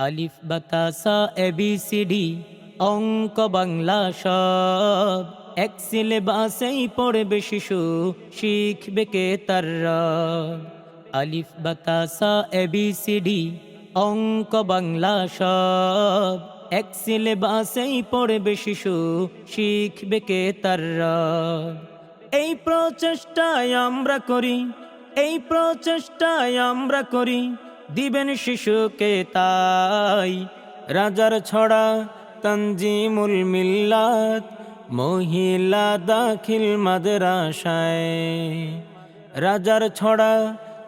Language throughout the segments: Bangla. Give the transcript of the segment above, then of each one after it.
আলিফ বাতাসা এবিসিডি অঙ্ক বাংলা সব এক সিলেবাসেই পড়বে শিশু, শিখবে কে তার রব। আলিফ বাতাসা এবিসিডি অঙ্ক বাংলা সব এক সিলেবাসেই পড়বে শিশু, শিখবে কে তার রব। এই প্রচেষ্টায় আমরা করি, এই প্রচেষ্টায় আমরা করি, দিবেন শিশুকে তাই রাজার ছড়া তানজিমুল মিল্লাত মহিলা দাখিল মাদ্রাসায়। রাজার ছড়া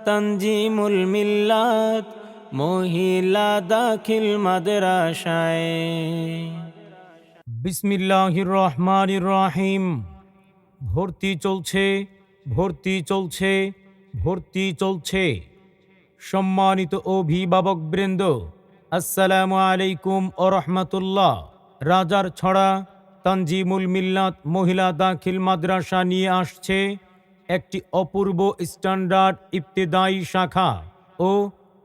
তানজিমুল মিল্লাত মহিলা দাখিল মাদ্রাসায়। বিসমিল্লাহির রহমানির রহিম। ভর্তি চলছে, ভর্তি চলছে, ভর্তি চলছে। সম্মানিত অভিভাবকবৃন্দ, আসসালামু আলাইকুম ও রহমতুল্লাহ। রাজার ছড়া তানজিমুল মিল্লাত মহিলা দাখিল মাদ্রাসা নিয়ে আসছে একটি অপূর্ব স্ট্যান্ডার্ড ইবতেদায়ী শাখা ও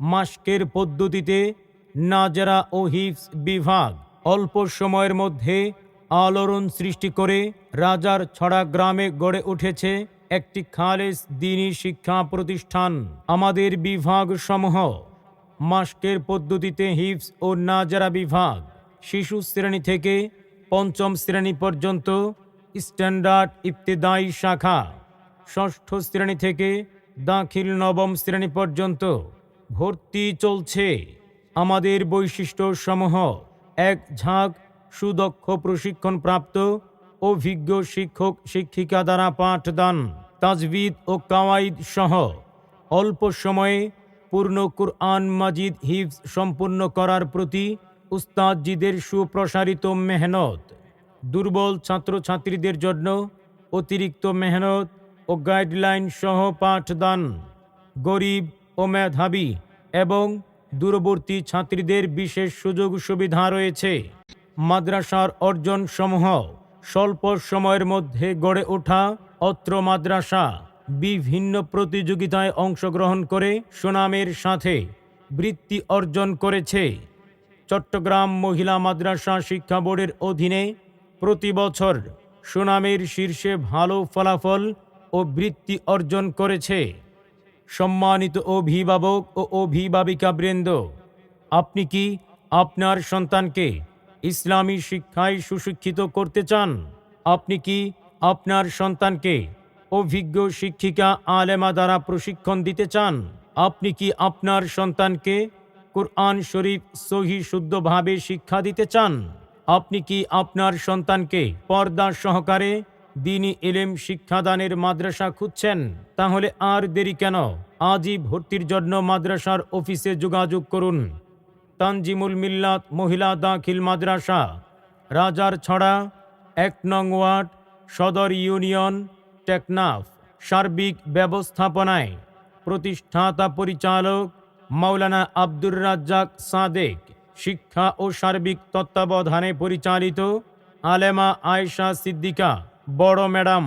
মাস্কের পদ্ধতিতে নাজরা ও হিফজ বিভাগ। অল্প সময়ের মধ্যে আলোড়ন সৃষ্টি করে রাজার ছড়া গ্রামে গড়ে উঠেছে একটি খালেস দ্বীনী শিক্ষা প্রতিষ্ঠান। আমাদের বিভাগ সমূহ: মাস্কের পদ্ধতিতে হিফজ ও নাজরা বিভাগ, শিশু শ্রেণী থেকে পঞ্চম শ্রেণী পর্যন্ত স্ট্যান্ডার্ড ইবতেদায়ী শাখা, ষষ্ঠ শ্রেণী থেকে দাখিল নবম শ্রেণী পর্যন্ত ভর্তি চলছে। আমাদের বৈশিষ্ট্য সমূহ: এক ঝাঁক সুদক্ষ প্রশিক্ষণপ্রাপ্ত অভিজ্ঞ শিক্ষক শিক্ষিকা দ্বারা পাঠদান, তাজবিদ ও কাওয়াইদ সহ অল্প সময়ে পূর্ণ কুরআন মাজিদ হিফজ সম্পূর্ণ করার প্রতি উস্তাদজিদের সুপ্রসারিত মেহনত। দুর্বল ছাত্রছাত্রীদের জন্য অতিরিক্ত মেহনত ও গাইডলাইন সহ পাঠদান। গরিব ও মেধাবী এবং দূরবর্তী ছাত্রীদের বিশেষ সুযোগ সুবিধা রয়েছে। মাদ্রাসার অর্জন সমূহ: স্বল্প সময়ের মধ্যে গড়ে ওঠা অত্র মাদ্রাসা বিভিন্ন প্রতিযোগিতায় অংশগ্রহণ করে সুনামের সাথে বৃত্তি অর্জন করেছে। চট্টগ্রাম মহিলা মাদ্রাসা শিক্ষা বোর্ডের অধীনে প্রতি বছর সুনামের শীর্ষে ভালো ফলাফল ও বৃত্তি অর্জন করেছে। সম্মানিত অভিভাবক ও অভিভাবিকাবৃন্দ, আপনি কি আপনার সন্তানকে ইসলামী শিক্ষায় সুশিক্ষিত করতে চান? আপনি কি আপনার সন্তানকে অভিজ্ঞ শিক্ষিকা আলেমা দ্বারা প্রশিক্ষণ দিতে চান? আপনি কি আপনার সন্তানকে কুরআন শরীফ সহি শুদ্ধভাবে শিক্ষা দিতে চান? আপনি কি আপনার সন্তানকে পর্দা সহকারে দ্বীনী ইলম শিক্ষাদানের মাদ্রাসা খুঁজছেন? তাহলে আর দেরি কেন? আজই ভর্তির জন্য মাদ্রাসার অফিসে যোগাযোগ করুন। তানজিমুল মিল্লাত মহিলা দাখিল মাদ্রাসা, রাজার ছড়া, ১ নং ওয়ার্ড, সদর ইউনিয়ন, টেকনাফ। সার্বিক ব্যবস্থাপনায় প্রতিষ্ঠাতা পরিচালক মাওলানা আব্দুর রাজ্জাক সাদেক। শিক্ষা ও সার্বিক তত্ত্বাবধানে পরিচালিত আলেমা আয়েশা সিদ্দিকা বড় ম্যাডাম।